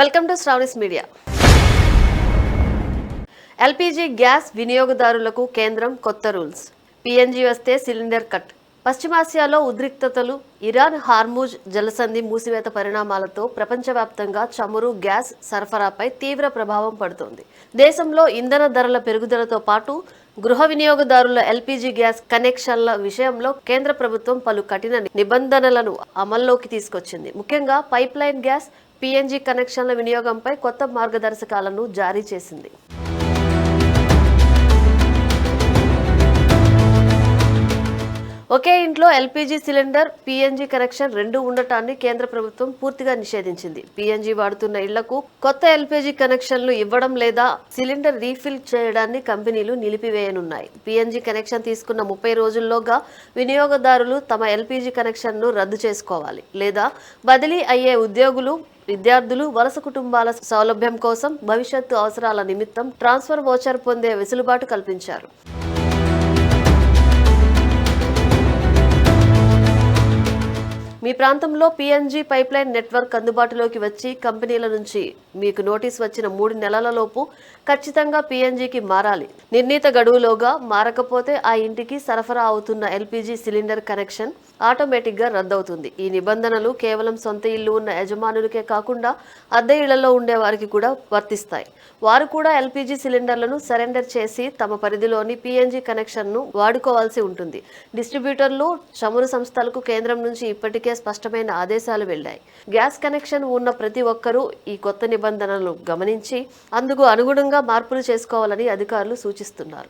Welcome to Sravani's media. LPG gas వినియోగదారులకు కేంద్రం కొత్త రూల్స్. పీఎన్జీ వస్తే సిలిండర్ కట్. పశ్చిమాసియాలో ఉద్రిక్తతలు, ఇరాన్ హార్మూజ్ జలసంధి మూసివేత పరిణామాలతో ప్రపంచవ్యాప్తంగా చమురు, గ్యాస్ సరఫరాపై తీవ్ర ప్రభావం పడుతోంది. దేశంలో ఇంధన ధరల పెరుగుదలతో పాటు గృహ వినియోగదారుల ఎల్పీజీ గ్యాస్ కనెక్షన్ల విషయంలో కేంద్ర ప్రభుత్వం పలు కఠిన నిబంధనలను అమల్లోకి తీసుకొచ్చింది. ముఖ్యంగా పైప్లైన్ గ్యాస్, పీఎన్జీ కనెక్షన్ల వినియోగంపై కొత్త మార్గదర్శకాలను జారీ చేసింది. ఒకే ఇంట్లో ఎల్పీజీ సిలిండర్, పీఎన్జీ కనెక్షన్ రెండూ ఉండటాన్ని కేంద్ర ప్రభుత్వం పూర్తిగా నిషేధించింది. పీఎన్జీ వాడుతున్న ఇళ్లకు కొత్త ఎల్పీజీ కనెక్షన్లు ఇవ్వడం లేదా సిలిండర్ రీఫిల్ చేయడాన్ని కంపెనీలు నిలిపివేయనున్నాయి. పీఎన్జీ కనెక్షన్ తీసుకున్న 30 రోజుల్లోగా వినియోగదారులు తమ ఎల్పీజీ కనెక్షన్ను రద్దు చేసుకోవాలి. లేదా బదిలీ అయ్యే ఉద్యోగులు, విద్యార్థులు, వలస కుటుంబాల సౌలభ్యం కోసం భవిష్యత్తు అవసరాల నిమిత్తం ట్రాన్స్ఫర్ వోచర్ పొందే వెసులుబాటు కల్పించారు. మీ ప్రాంతంలో పీఎన్జీ పైప్లైన్ నెట్వర్క్ అందుబాటులోకి వచ్చి కంపెనీల నుంచి మీకు నోటీస్ వచ్చిన 3 నెలలలోపు ఖచ్చితంగా పీఎన్జీకి మారాలి. నిర్ణీత గడువులోగా మారకపోతే ఆ ఇంటికి సరఫరా అవుతున్న ఎల్పీజీ సిలిండర్ కనెక్షన్ ఆటోమేటిక్గా రద్దవుతుంది. ఈ నిబంధనలు కేవలం సొంత ఇల్లు ఉన్న యజమానులకే కాకుండా అద్దె ఇళ్లలో ఉండే వారికి కూడా వర్తిస్తాయి. వారు కూడా ఎల్పీజీ సిలిండర్లను సరెండర్ చేసి తమ పరిధిలోని పీఎన్జీ కనెక్షన్ను వాడుకోవాల్సి ఉంటుంది. డిస్ట్రిబ్యూటర్లు, చమురు సంస్థలకు కేంద్రం నుంచి ఇప్పటికే స్పష్టమైన ఆదేశాలు వెళ్లాయి. గ్యాస్ కనెక్షన్ ఉన్న ప్రతి ఒక్కరూ ఈ కొత్త నిబంధనలను గమనించి అందుకు అనుగుణంగా మార్పులు చేసుకోవాలని అధికారులు సూచిస్తున్నారు.